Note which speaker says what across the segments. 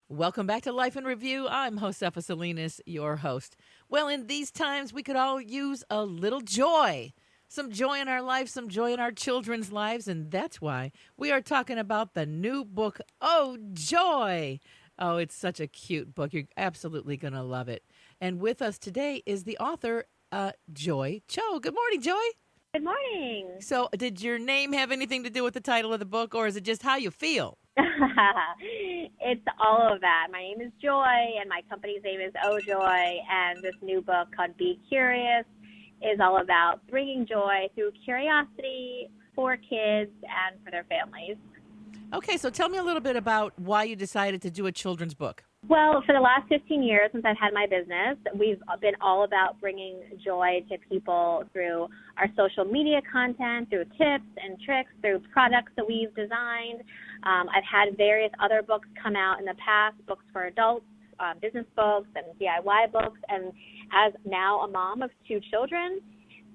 Speaker 1: Welcome back to Life in Review. I'm Josefa Salinas, your host. Well, in these times, we could all use a little joy. Some joy in our life, some joy in our children's lives, and that's why we are talking about the new book, Oh, Joy. Oh, it's such a cute book. You're absolutely going to love it. And with us today is the author, Joy Cho. Good morning, Joy.
Speaker 2: Good morning.
Speaker 1: So, did your name have anything to do with the title of the book, or is it just how you feel?
Speaker 2: It's all of that. My name is Joy, and my company's name is Oh Joy, and this new book called Be Curious is all about bringing joy through curiosity for kids and for their families.
Speaker 1: Okay, so tell me a little bit about why you decided to do a children's book.
Speaker 2: Well, for the last 15 years since I've had my business, we've been all about bringing joy to people through our social media content, through tips and tricks, through products that we've designed. I've had various other books come out in the past, books for adults, business books and DIY books. And as now a mom of two children,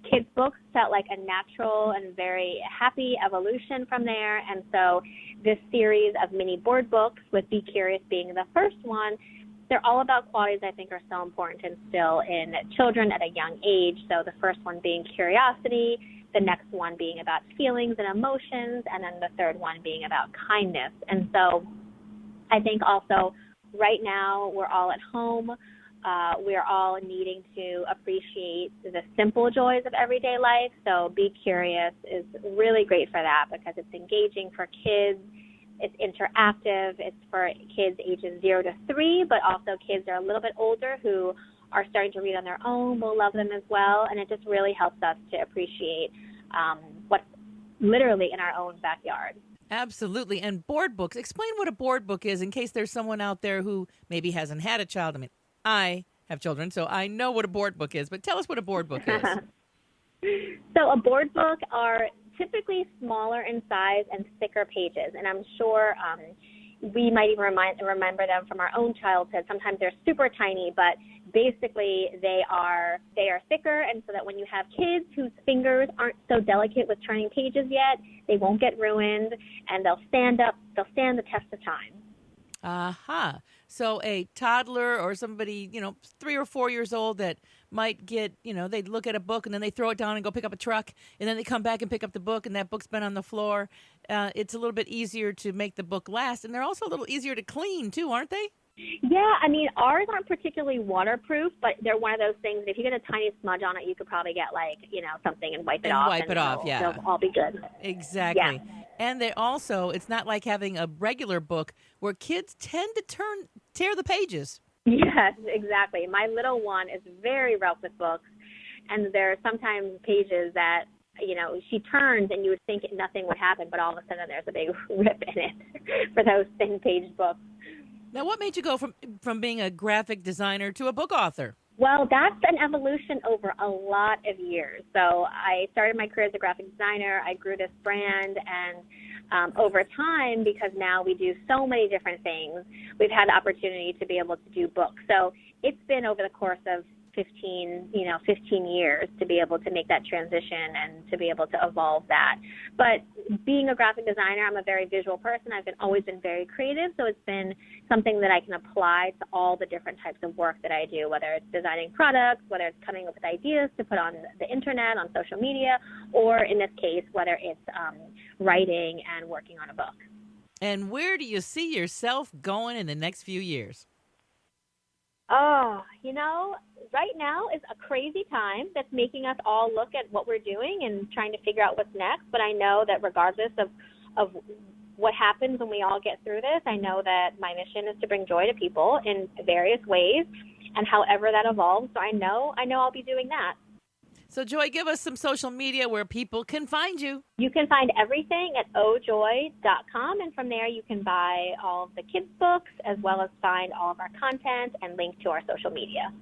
Speaker 2: kids' books felt like a natural and very happy evolution from there. And so this series of mini board books, with Be Curious being the first one, they're all about qualities I think are so important to instill in children at a young age. So the first one being curiosity, the next one being about feelings and emotions, and then the third one being about kindness. And so I think also right now we're all at home. We're all needing to appreciate the simple joys of everyday life. So Be Curious is really great for that because it's engaging for kids. It's interactive. It's for kids ages 0 to 3, but also kids that are a little bit older who are starting to read on their own will love them as well. And it just really helps us to appreciate what's literally in our own backyard.
Speaker 1: Absolutely. And board books. Explain what a board book is in case there's someone out there who maybe hasn't had a child. I mean, I have children, so I know what a board book is, but tell us what a board book is.
Speaker 2: So a board book are typically smaller in size and thicker pages, and I'm sure we might even remember them from our own childhood. Sometimes they're super tiny, but basically they are thicker, and so that when you have kids whose fingers aren't so delicate with turning pages yet, they won't get ruined, and they'll stand the test of time.
Speaker 1: Aha. So a toddler or somebody, 3 or 4 years old that might get, they look at a book and then they throw it down and go pick up a truck and then they come back and pick up the book and that book's been on the floor. It's a little bit easier to make the book last, and they're also a little easier to clean too, aren't they?
Speaker 2: Yeah, I mean, ours aren't particularly waterproof, but they're one of those things, if you get a tiny smudge on it, you could probably get, something and wipe it
Speaker 1: And
Speaker 2: off.
Speaker 1: wipe it off, yeah.
Speaker 2: They'll all be good.
Speaker 1: Exactly.
Speaker 2: Yeah.
Speaker 1: And they also, it's not like having a regular book where kids tend to tear the pages.
Speaker 2: Yes, exactly. My little one is very rough with books, and there are sometimes pages that, she turns and you would think nothing would happen, but all of a sudden there's a big rip in it for those thin page books.
Speaker 1: Now, what made you go from being a graphic designer to a book author?
Speaker 2: Well, that's an evolution over a lot of years. So I started my career as a graphic designer. I grew this brand, and over time, because now we do so many different things, we've had the opportunity to be able to do books. So it's been over the course of 15 years to be able to make that transition and to be able to evolve that. But being a graphic designer, I'm a very visual person. I've always been very creative, so it's been something that I can apply to all the different types of work that I do, whether it's designing products, whether it's coming up with ideas to put on the internet, on social media, or in this case, whether it's writing and working on a book.
Speaker 1: And where do you see yourself going in the next few years?
Speaker 2: Oh, right now is a crazy time that's making us all look at what we're doing and trying to figure out what's next. But I know that regardless of what happens when we all get through this, I know that my mission is to bring joy to people in various ways, and however that evolves. So I know I'll be doing that.
Speaker 1: So, Joy, give us some social media where people can find you.
Speaker 2: You can find everything at ojoy.com, and from there you can buy all of the kids' books as well as find all of our content and link to our social media.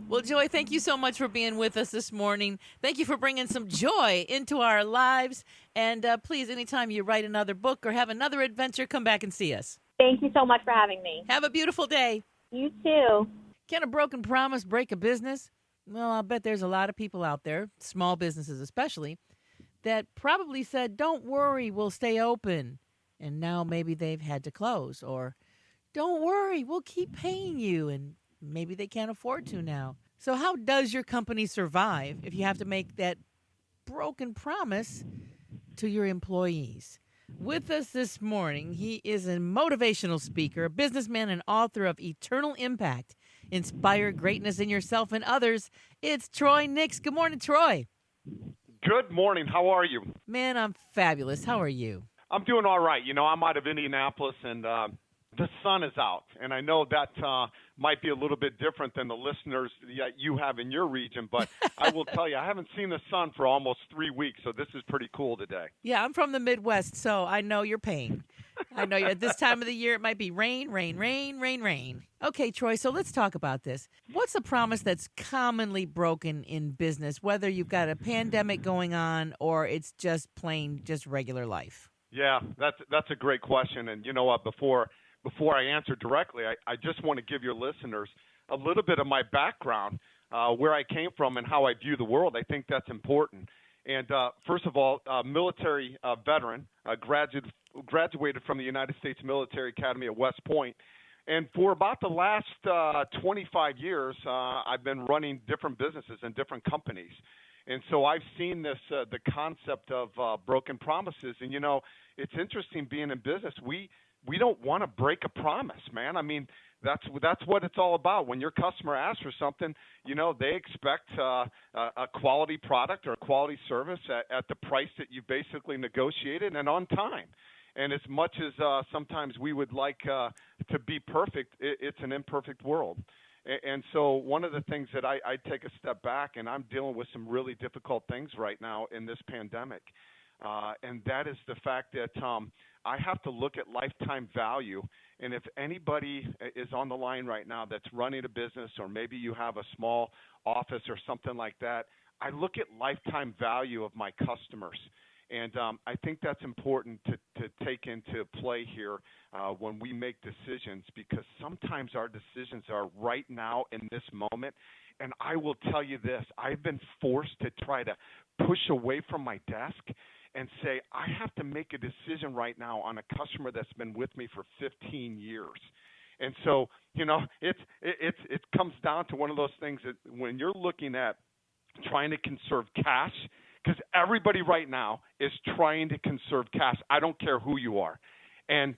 Speaker 1: Well, Joy, thank you so much for being with us this morning. Thank you for bringing some joy into our lives. And please, anytime you write another book or have another adventure, come back and see us.
Speaker 2: Thank you so much for having me.
Speaker 1: Have a beautiful day.
Speaker 2: You too.
Speaker 1: Can a broken promise break a business? Well, I'll bet there's a lot of people out there, small businesses especially, that probably said, don't worry, we'll stay open. And now maybe they've had to close, or Don't worry, we'll keep paying you. And maybe they can't afford to now. So, how does your company survive if you have to make that broken promise to your employees? With us this morning, he is a motivational speaker, a businessman, and author of Eternal Impact. Inspire greatness in yourself and others. It's Troy Nix. Good morning, Troy.
Speaker 3: Good morning. How are you?
Speaker 1: Man, I'm fabulous. How are you?
Speaker 3: I'm doing all right. I'm out of Indianapolis, and the sun is out. And I know that might be a little bit different than the listeners that you have in your region, but I will tell you, I haven't seen the sun for almost 3 weeks, so this is pretty cool today.
Speaker 1: Yeah, I'm from the Midwest, so I know your pain. I know at this time of the year, it might be rain, rain, rain, rain, rain. Okay, Troy, so let's talk about this. What's a promise that's commonly broken in business, whether you've got a pandemic going on or it's just just regular life?
Speaker 3: Yeah, that's a great question. And you know what, before I answer directly, I just want to give your listeners a little bit of my background, where I came from and how I view the world. I think that's important. And first of all, military veteran, graduated from the United States Military Academy at West Point. And for about the last 25 years, I've been running different businesses and different companies. And so I've seen this, the concept of broken promises. And, it's interesting being in business. We don't want to break a promise, man. I mean, that's what it's all about. When your customer asks for something, they expect a quality product or a quality service at the price that you basically negotiated and on time. And as much as sometimes we would like to be perfect, it's an imperfect world. And so one of the things that I take a step back, and I'm dealing with some really difficult things right now in this pandemic, and that is the fact that I have to look at lifetime value. And if anybody is on the line right now that's running a business, or maybe you have a small office or something like that, I look at lifetime value of my customers. And I think that's important to take into play here when we make decisions, because sometimes our decisions are right now in this moment. And I will tell you this, I've been forced to try to push away from my desk and say, I have to make a decision right now on a customer that's been with me for 15 years. And so, it comes down to one of those things that when you're looking at trying to conserve cash, because everybody right now is trying to conserve cash. I don't care who you are. And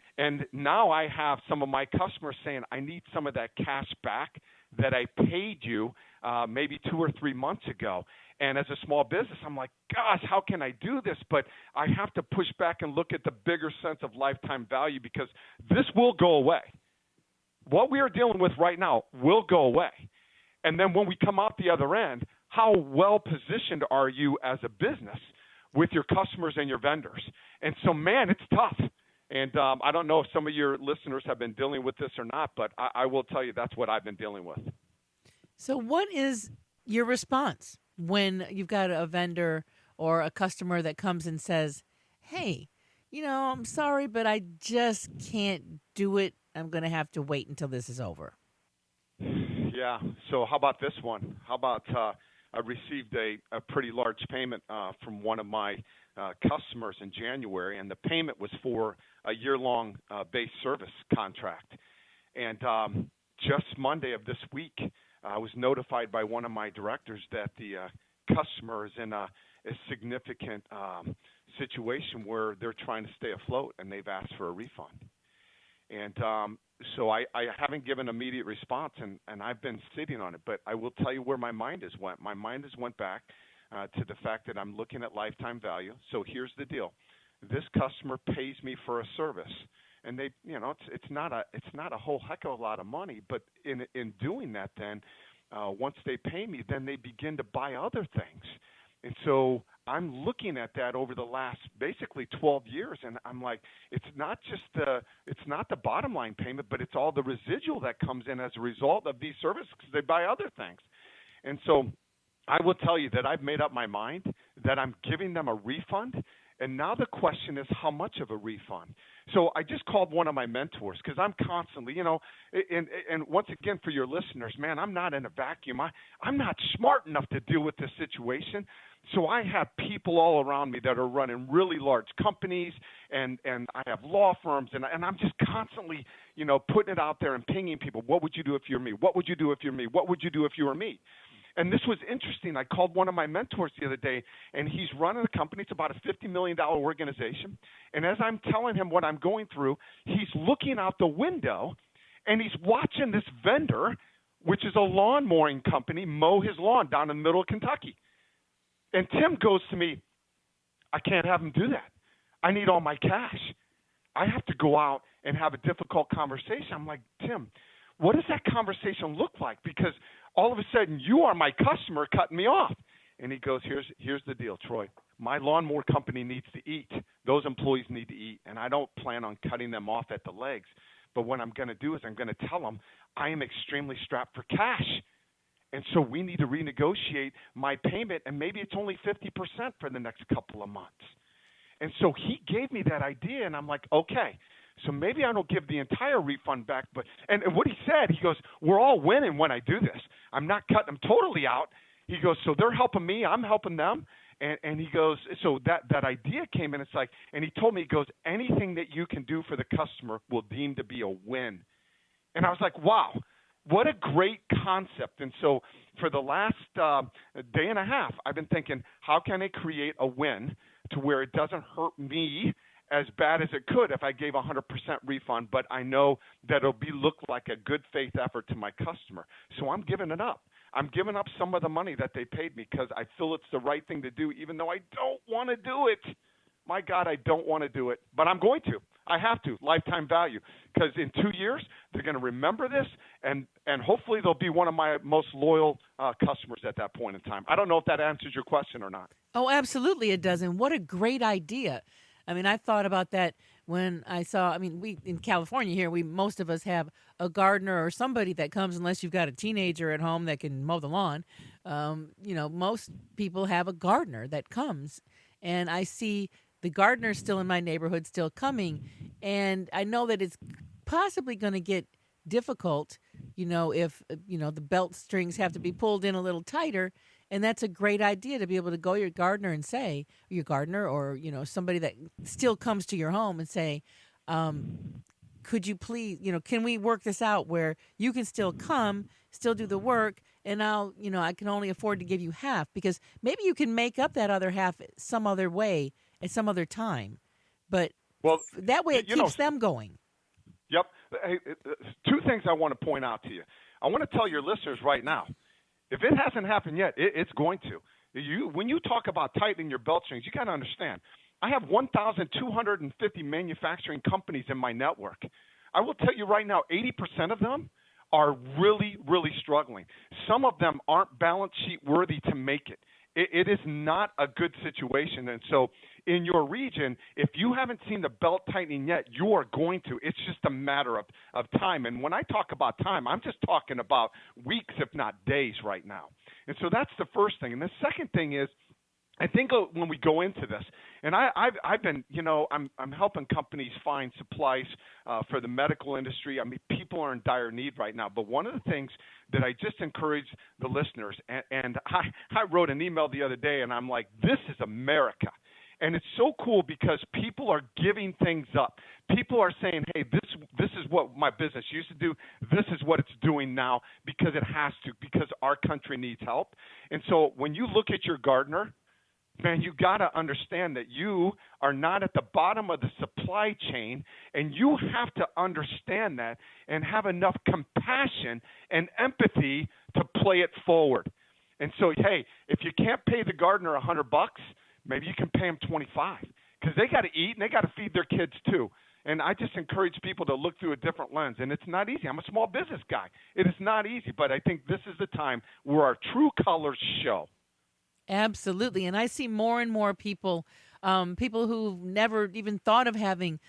Speaker 3: now I have some of my customers saying, I need some of that cash back that I paid you maybe 2 or 3 months ago. And as a small business, I'm like, gosh, how can I do this? But I have to push back and look at the bigger sense of lifetime value, because this will go away. What we are dealing with right now will go away. And then when we come out the other end, how well positioned are you as a business with your customers and your vendors? And so, man, it's tough. And I don't know if some of your listeners have been dealing with this or not, but I will tell you that's what I've been dealing with.
Speaker 1: So what is your response when you've got a vendor or a customer that comes and says, hey, I'm sorry, but I just can't do it. I'm going to have to wait until this is over.
Speaker 3: Yeah. So how about this one? How about I received a pretty large payment from one of my customers in January, and the payment was for a year-long base service contract. And just Monday of this week, I was notified by one of my directors that the customer is in a significant situation where they're trying to stay afloat, and they've asked for a refund. And so I haven't given immediate response, and I've been sitting on it. But I will tell you where my mind has went. My mind has went back to the fact that I'm looking at lifetime value. So here's the deal: this customer pays me for a service, and they, it's not a whole heck of a lot of money. But in doing that, then once they pay me, then they begin to buy other things. And so I'm looking at that over the last basically 12 years, and I'm like, it's not the bottom line payment, but it's all the residual that comes in as a result of these services, because they buy other things. And so I will tell you that I've made up my mind that I'm giving them a refund. And now the question is, how much of a refund? So I just called one of my mentors, because I'm constantly, and once again, for your listeners, man, I'm not in a vacuum. I'm not smart enough to deal with this situation. So I have people all around me that are running really large companies, and I have law firms, and I'm just constantly, putting it out there and pinging people. What would you do if you're me? What would you do if you're me? What would you do if you were me? And this was interesting. I called one of my mentors the other day, and he's running a company. It's about a $50 million organization. And as I'm telling him what I'm going through, he's looking out the window, and he's watching this vendor, which is a lawn mowing company, mow his lawn down in the middle of Kentucky. And Tim goes to me, I can't have him do that. I need all my cash. I have to go out and have a difficult conversation. I'm like, Tim, what does that conversation look like? Because all of a sudden, you are my customer cutting me off. And he goes, here's the deal, Troy. My lawnmower company needs to eat. Those employees need to eat, and I don't plan on cutting them off at the legs. But what I'm going to do is I'm going to tell them I am extremely strapped for cash. And so we need to renegotiate my payment, and maybe it's only 50% for the next couple of months. And so he gave me that idea, and I'm like, okay. So maybe I don't give the entire refund back, and what he said, he goes, we're all winning when I do this. I'm not cutting them totally out. He goes, so they're helping me, I'm helping them. And he goes, so that idea came in. It's like, and he told me, he goes, anything that you can do for the customer will deem to be a win. And I was like, wow, what a great concept. And so for the last day and a half, I've been thinking, how can I create a win to where it doesn't hurt me as bad as it could if I gave 100% refund, but I know that it'll look like a good faith effort to my customer. So I'm giving it up. I'm giving up some of the money that they paid me because I feel it's the right thing to do, even though I don't want to do it. My God, I don't want to do it, but I'm going to. I have to, lifetime value, because in 2 years, they're going to remember this, and hopefully they'll be one of my most loyal customers at that point in time. I don't know if that answers your question or not.
Speaker 1: Oh, absolutely it does, and what a great idea. I mean, I thought about that when I saw, we in California here, most of us have a gardener or somebody that comes, unless you've got a teenager at home that can mow the lawn. Most people have a gardener that comes, and I see the gardeners still in my neighborhood still coming, and I know that it's possibly going to get difficult, if, the belt strings have to be pulled in a little tighter. And that's a great idea to be able to go to your gardener and say, or, somebody that still comes to your home and say, could you please, can we work this out where you can still come, still do the work, and I can only afford to give you half, because maybe you can make up that other half some other way at some other time. But that way it keeps them going.
Speaker 3: Yep. Hey, two things I want to point out to you. I want to tell your listeners right now, if it hasn't happened yet, it's going to. When you talk about tightening your belt strings, you got to understand, I have 1,250 manufacturing companies in my network. I will tell you right now, 80% of them are really, really struggling. Some of them aren't balance sheet worthy to make it. It is not a good situation. And so in your region, if you haven't seen the belt tightening yet, you are going to. It's just a matter of time. And when I talk about time, I'm just talking about weeks, if not days right now. And so that's the first thing. And the second thing is, I think when we go into this, and I've been, I'm helping companies find supplies for the medical industry. People are in dire need right now. But one of the things that I just encourage the listeners, and I wrote an email the other day, and I'm like, this is America. And it's so cool because people are giving things up. People are saying, hey, this is what my business used to do. This is what it's doing now because it has to, because our country needs help. And so when you look at your gardener, man, you got to understand that you are not at the bottom of the supply chain, and you have to understand that and have enough compassion and empathy to play it forward. And so, hey, if you can't pay the gardener $100, maybe you can pay them $25 because they got to eat and they got to feed their kids too. And I just encourage people to look through a different lens. And it's not easy. I'm a small business guy. It is not easy, but I think this is the time where our true colors show.
Speaker 1: Absolutely. And I see more and more people who've never even thought of having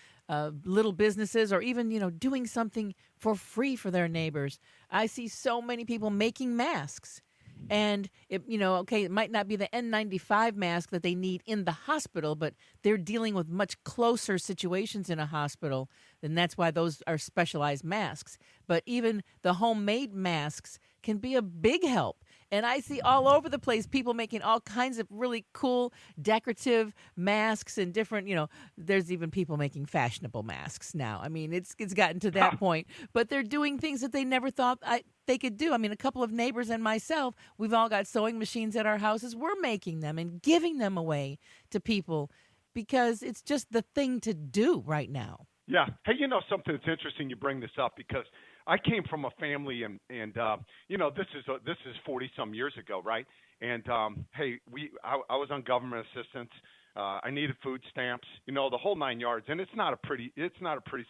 Speaker 1: little businesses or even, doing something for free for their neighbors. I see so many people making masks. And, it might not be the N95 mask that they need in the hospital, but they're dealing with much closer situations in a hospital, and that's why those are specialized masks. But even the homemade masks can be a big help. And I see all over the place people making all kinds of really cool decorative masks and different, there's even people making fashionable masks now. I mean, it's gotten to that point, but they're doing things that they never thought they could do. I mean, a couple of neighbors and myself, we've all got sewing machines at our houses. We're making them and giving them away to people because it's just the thing to do right now.
Speaker 3: Yeah. Hey, something that's interesting you bring this up because I came from a family and this is 40 some years ago, right? And hey, I was on government assistance. I needed food stamps, the whole 9 yards, and it's not a pretty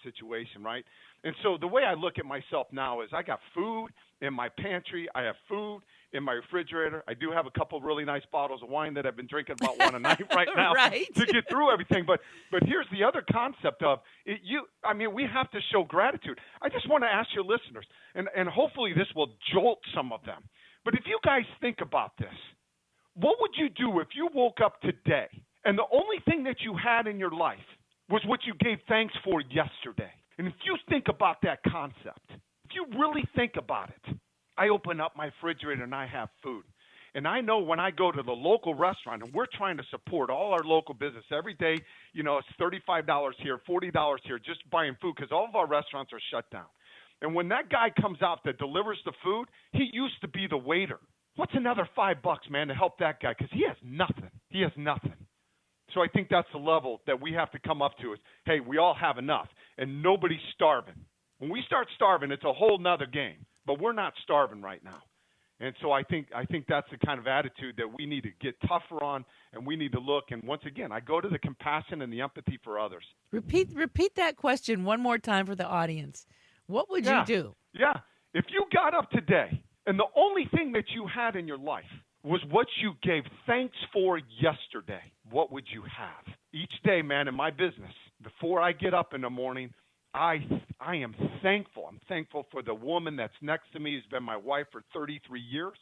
Speaker 3: situation, right? And so the way I look at myself now is I got food in my pantry, I have food in my refrigerator. I do have a couple of really nice bottles of wine that I've been drinking about one a night right now
Speaker 1: right.
Speaker 3: to get through everything. But here's the other concept of it. We have to show gratitude. I just want to ask your listeners, and hopefully this will jolt some of them. But if you guys think about this, what would you do if you woke up today and the only thing that you had in your life was what you gave thanks for yesterday? And if you think about that concept, if you really think about it, I open up my refrigerator and I have food. And I know when I go to the local restaurant, and we're trying to support all our local business every day, it's $35 here, $40 here, just buying food because all of our restaurants are shut down. And when that guy comes out that delivers the food, he used to be the waiter. What's another $5, man, to help that guy? Because he has nothing. He has nothing. So I think that's the level that we have to come up to is, hey, we all have enough, and nobody's starving. When we start starving, it's a whole nother game. But we're not starving right now. And so I think that's the kind of attitude that we need to get tougher on, and we need to look. And once again, I go to the compassion and the empathy for others.
Speaker 1: Repeat that question one more time for the audience. What would you do?
Speaker 3: Yeah. If you got up today and the only thing that you had in your life was what you gave thanks for yesterday, what would you have? Each day, man, in my business, before I get up in the morning, I am thankful. I'm thankful for the woman that's next to me who's been my wife for 33 years.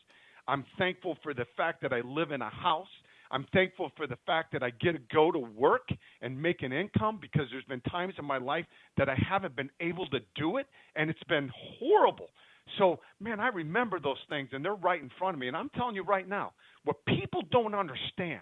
Speaker 3: I'm thankful for the fact that I live in a house. I'm thankful for the fact that I get to go to work and make an income because there's been times in my life that I haven't been able to do it, and it's been horrible. So, man, I remember those things, and they're right in front of me. And I'm telling you right now, what people don't understand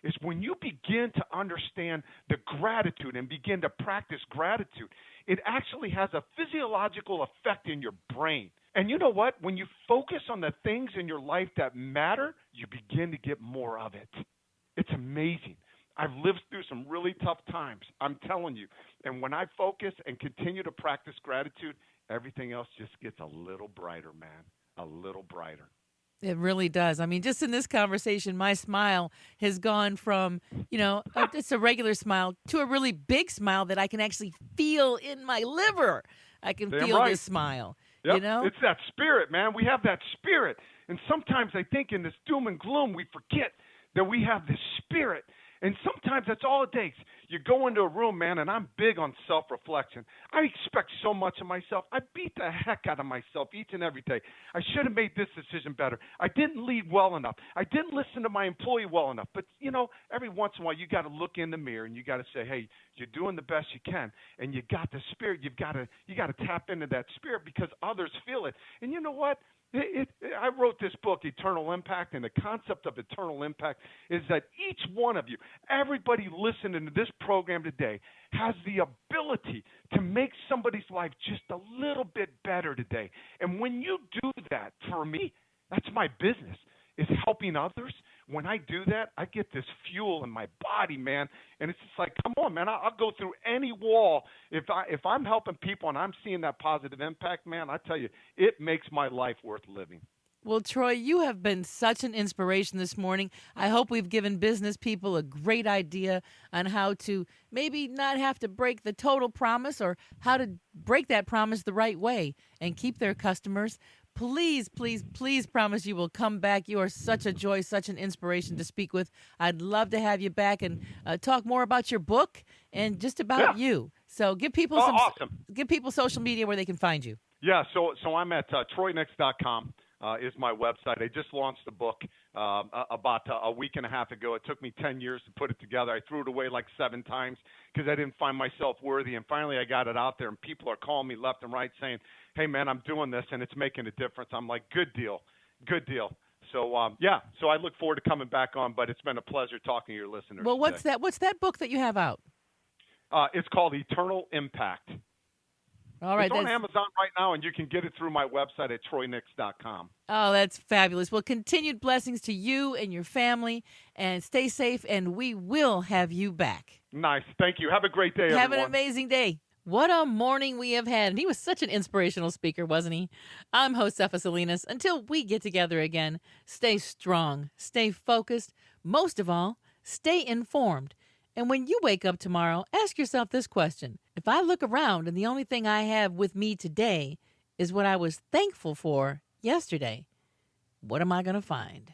Speaker 3: is when you begin to understand the gratitude and begin to practice gratitude, it actually has a physiological effect in your brain. And you know what? When you focus on the things in your life that matter, you begin to get more of it. It's amazing. I've lived through some really tough times, I'm telling you. And when I focus and continue to practice gratitude, everything else just gets a little brighter, man, a little brighter.
Speaker 1: It really does. I mean, just in this conversation, my smile has gone from, it's a regular smile to a really big smile that I can actually feel in my liver. I can feel this smile,
Speaker 3: Yep. It's that spirit, man. We have that spirit. And sometimes I think in this doom and gloom, we forget that we have this spirit. And sometimes that's all it takes. You go into a room, man, and I'm big on self-reflection. I expect so much of myself. I beat the heck out of myself each and every day. I should have made this decision better. I didn't lead well enough. I didn't listen to my employee well enough. But, every once in a while you got to look in the mirror and you got to say, hey, you're doing the best you can. And you got the spirit. You got to tap into that spirit because others feel it. And you know what? I wrote this book, Eternal Impact, and the concept of eternal impact is that each one of you, everybody listening to this program today, has the ability to make somebody's life just a little bit better today. And when you do that, for me, that's my business, is helping others. When I do that, I get this fuel in my body, man, and it's just like, come on, man, I'll go through any wall. If I'm helping people and I'm seeing that positive impact, man, I tell you, it makes my life worth living.
Speaker 1: Well, Troy, you have been such an inspiration this morning. I hope we've given business people a great idea on how to maybe not have to break the total promise or how to break that promise the right way and keep their customers. Please, please, please promise you will come back. You are such a joy, such an inspiration to speak with. I'd love to have you back and talk more about your book and just about you. So give people give people social media where they can find you.
Speaker 3: Yeah, so I'm at TroyNix.com. Is my website. I just launched the book about a week and a half ago. It took me 10 years to put it together. I threw it away like 7 times because I didn't find myself worthy. And finally I got it out there, and people are calling me left and right saying, hey, man, I'm doing this, and it's making a difference. I'm like, good deal, good deal. So so I look forward to coming back on, but it's been a pleasure talking to your listeners.
Speaker 1: Well, what's
Speaker 3: today.
Speaker 1: that? What's that book that you have out?
Speaker 3: It's called Eternal Impact.
Speaker 1: All right,
Speaker 3: it's on Amazon right now, and you can get it through my website at troynix.com.
Speaker 1: Oh, that's fabulous. Well, continued blessings to you and your family, and stay safe, and we will have you back.
Speaker 3: Nice. Thank you. Have a great day, everyone.
Speaker 1: Have an amazing day. What a morning we have had. And he was such an inspirational speaker, wasn't he? I'm Josefa Salinas. Until we get together again, stay strong, stay focused, most of all, stay informed. And when you wake up tomorrow, ask yourself this question. If I look around and the only thing I have with me today is what I was thankful for yesterday, what am I going to find?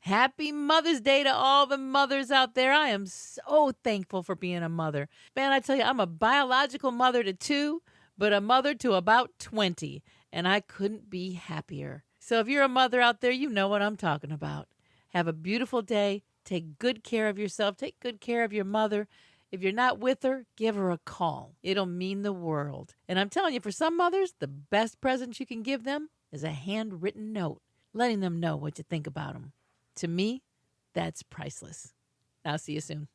Speaker 1: Happy Mother's Day to all the mothers out there. I am so thankful for being a mother. Man, I tell you, I'm a biological mother to 2, but a mother to about 20, and I couldn't be happier. So if you're a mother out there, you know what I'm talking about. Have a beautiful day. Take good care of yourself. Take good care of your mother. If you're not with her, give her a call. It'll mean the world. And I'm telling you, for some mothers, the best present you can give them is a handwritten note, letting them know what you think about them. To me, that's priceless. I'll see you soon.